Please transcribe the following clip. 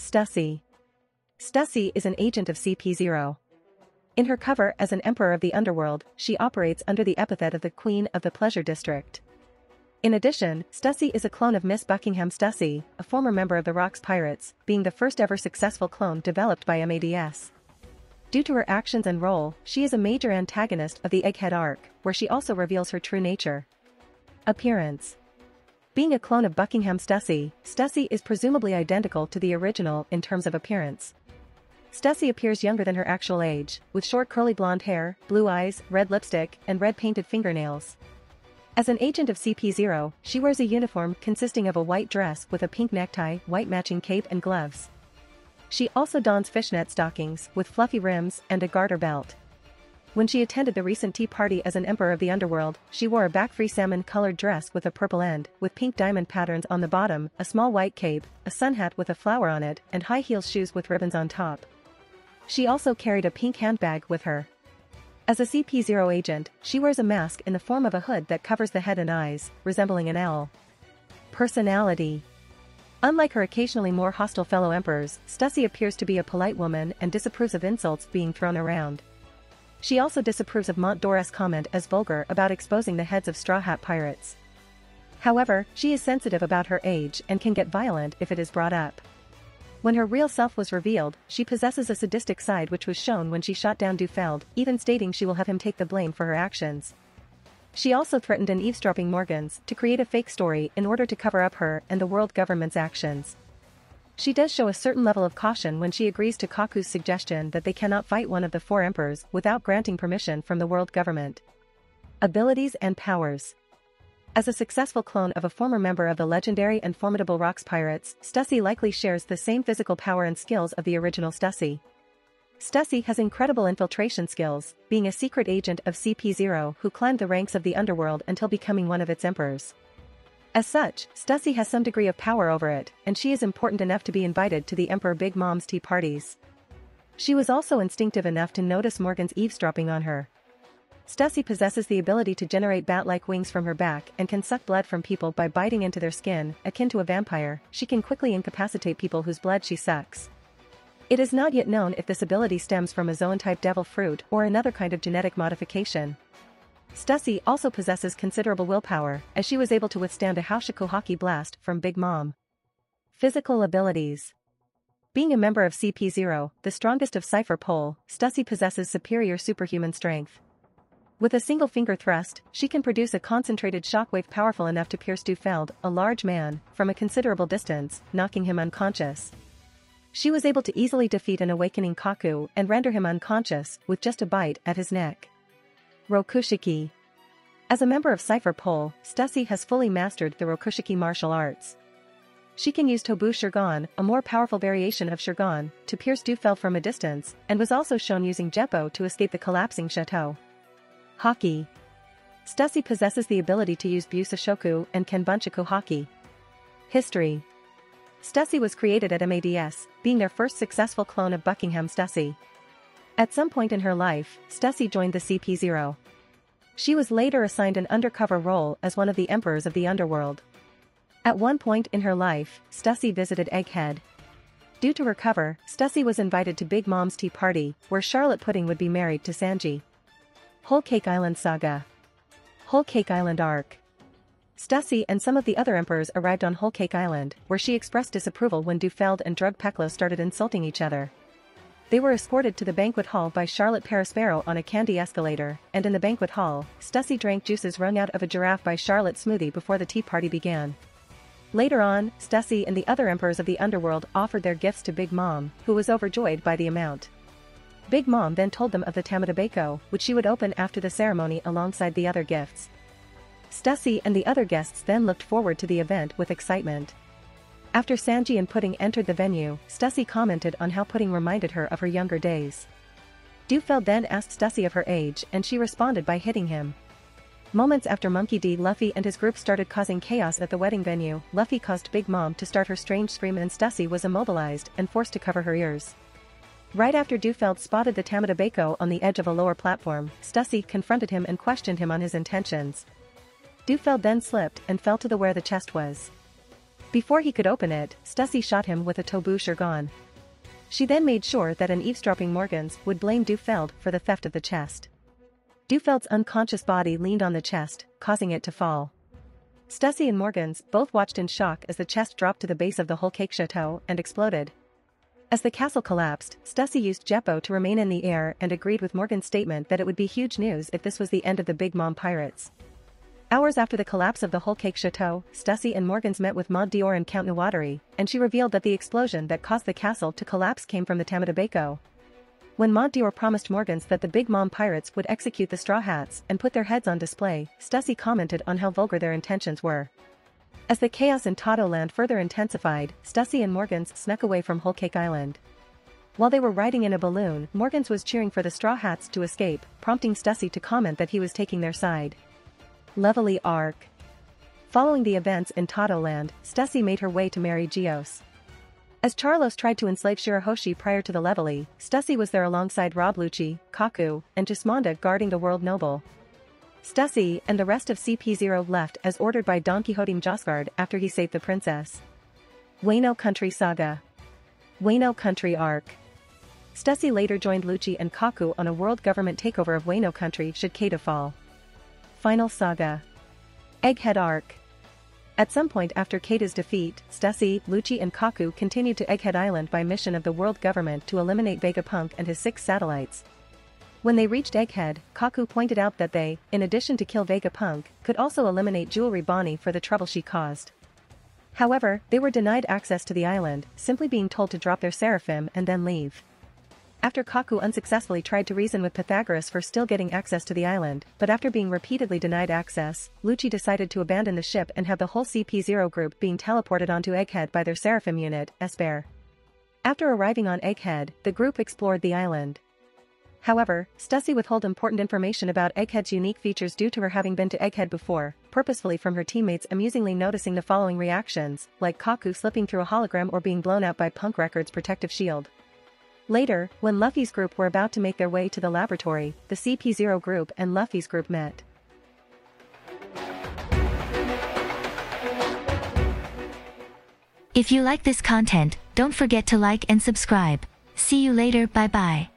Stussy. Stussy is an agent of CP0. In her cover as an emperor of the Underworld, she operates under the epithet of the Queen of the Pleasure District. In addition, Stussy is a clone of Miss Buckingham Stussy, a former member of the Rocks Pirates, being the first ever successful clone developed by MADS. Due to her actions and role, she is a major antagonist of the Egghead arc, where she also reveals her true nature. Appearance. Being a clone of Buckingham Stussy, Stussy is presumably identical to the original in terms of appearance. Stussy appears younger than her actual age, with short curly blonde hair, blue eyes, red lipstick, and red painted fingernails. As an agent of CP0, she wears a uniform consisting of a white dress with a pink necktie, white matching cape and gloves. She also dons fishnet stockings with fluffy rims and a garter belt. When she attended the recent tea party as an emperor of the Underworld, she wore a back-free salmon-colored dress with a purple end, with pink diamond patterns on the bottom, a small white cape, a sun hat with a flower on it, and high-heel shoes with ribbons on top. She also carried a pink handbag with her. As a CP0 agent, she wears a mask in the form of a hood that covers the head and eyes, resembling an owl. Personality. Unlike her occasionally more hostile fellow emperors, Stussy appears to be a polite woman and disapproves of insults being thrown around. She also disapproves of Mont Dore's comment as vulgar about exposing the heads of Straw Hat pirates. However, she is sensitive about her age and can get violent if it is brought up. When her real self was revealed, she possesses a sadistic side which was shown when she shot down Dufeld, even stating she will have him take the blame for her actions. She also threatened an eavesdropping Morgans to create a fake story in order to cover up her and the world government's actions. She does show a certain level of caution when she agrees to Kaku's suggestion that they cannot fight one of the four emperors without granting permission from the world government. Abilities and powers. As a successful clone of a former member of the legendary and formidable Rocks Pirates, Stussy likely shares the same physical power and skills of the original Stussy. Stussy has incredible infiltration skills, being a secret agent of CP0 who climbed the ranks of the Underworld until becoming one of its emperors. As such, Stussy has some degree of power over it, and she is important enough to be invited to the Emperor Big Mom's tea parties. She was also instinctive enough to notice Morgan's eavesdropping on her. Stussy possesses the ability to generate bat-like wings from her back and can suck blood from people by biting into their skin, akin to a vampire. She can quickly incapacitate people whose blood she sucks. It is not yet known if this ability stems from a zoan-type devil fruit or another kind of genetic modification. Stussy also possesses considerable willpower, as she was able to withstand a Haushiku hockey blast from Big Mom. Physical abilities. Being a member of CP0, the strongest of Cypher Pole, Stussy possesses superior superhuman strength. With a single finger thrust, she can produce a concentrated shockwave powerful enough to pierce Dufeld, a large man, from a considerable distance, knocking him unconscious. She was able to easily defeat an awakening Kaku and render him unconscious with just a bite at his neck. Rokushiki. As a member of Cypher Pole, Stussy has fully mastered the Rokushiki martial arts. She can use Tobu Shurgan, a more powerful variation of Shurgan, to pierce Dufeld from a distance, and was also shown using Jeppo to escape the collapsing chateau. Haki. Stussy possesses the ability to use Busashoku and Kenbunchaku Haki. History. Stussy was created at MADS, being their first successful clone of Buckingham Stussy. At some point in her life, Stussy joined the CP0. She was later assigned an undercover role as one of the emperors of the Underworld. At one point in her life, Stussy visited Egghead. Due to her cover, Stussy was invited to Big Mom's tea party, where Charlotte Pudding would be married to Sanji. Whole Cake Island Saga. Whole Cake Island Arc. Stussy and some of the other emperors arrived on Whole Cake Island, where she expressed disapproval when Dufeld and Drug Peklo started insulting each other. They were escorted to the banquet hall by Charlotte Perispero on a candy escalator, and in the banquet hall, Stussy drank juices wrung out of a giraffe by Charlotte smoothie before the tea party began. Later on, Stussy and the other emperors of the Underworld offered their gifts to Big Mom, who was overjoyed by the amount. Big Mom then told them of the Tamadabeko, which she would open after the ceremony alongside the other gifts. Stussy and the other guests then looked forward to the event with excitement. After Sanji and Pudding entered the venue, Stussy commented on how Pudding reminded her of her younger days. Dufeld then asked Stussy of her age and she responded by hitting him. Moments after Monkey D. Luffy and his group started causing chaos at the wedding venue, Luffy caused Big Mom to start her strange scream and Stussy was immobilized and forced to cover her ears. Right after Dufeld spotted the Tamadabeko on the edge of a lower platform, Stussy confronted him and questioned him on his intentions. Dufeld then slipped and fell to where the chest was. Before he could open it, Stussy shot him with a tobu-shurgon. She then made sure that an eavesdropping Morgans would blame Dufeld for the theft of the chest. Dufeld's unconscious body leaned on the chest, causing it to fall. Stussy and Morgans both watched in shock as the chest dropped to the base of the whole cake chateau and exploded. As the castle collapsed, Stussy used Jeppo to remain in the air and agreed with Morgan's statement that it would be huge news if this was the end of the Big Mom pirates. Hours after the collapse of the whole cake chateau, Stussy and Morgans met with Maud Dior and Count Nuwadari, and she revealed that the explosion that caused the castle to collapse came from the Tamadabeko. When Maud Dior promised Morgans that the Big Mom pirates would execute the Straw Hats and put their heads on display, Stussy commented on how vulgar their intentions were. As the chaos in Toto Land further intensified, Stussy and Morgans snuck away from Whole Cake Island. While they were riding in a balloon, Morgans was cheering for the Straw Hats to escape, prompting Stussy to comment that he was taking their side. Levely arc. Following the events in Toto Land, Stussy made her way to marry Gios. As Charlos tried to enslave Shirahoshi prior to the Levely, Stussy was there alongside Rob Lucci, Kaku, and Gismonda guarding the world noble. Stussy and the rest of CP0 left as ordered by Don Quixote Mjosgard after he saved the princess. Wano Country Saga. Wano Country Arc. Stussy later joined Lucci and Kaku on a world government takeover of Wano Country should Keita fall. Final Saga. Egghead Arc. At some point after Keita's defeat, Stussy, Lucci and Kaku continued to Egghead Island by mission of the world government to eliminate Vegapunk and his 6 satellites. When they reached Egghead, Kaku pointed out that they, in addition to kill Vegapunk, could also eliminate Jewelry Bonnie for the trouble she caused. However, they were denied access to the island, simply being told to drop their seraphim and then leave. After Kaku unsuccessfully tried to reason with Pythagoras for still getting access to the island, but after being repeatedly denied access, Lucci decided to abandon the ship and have the whole CP0 group being teleported onto Egghead by their seraphim unit, Esper. After arriving on Egghead, the group explored the island. However, Stussy withheld important information about Egghead's unique features due to her having been to Egghead before, purposefully from her teammates amusingly noticing the following reactions, like Kaku slipping through a hologram or being blown out by Punk Record's protective shield. Later, when Luffy's group were about to make their way to the laboratory, the CP0 group and Luffy's group met. If you like this content, don't forget to like and subscribe. See you later, bye bye.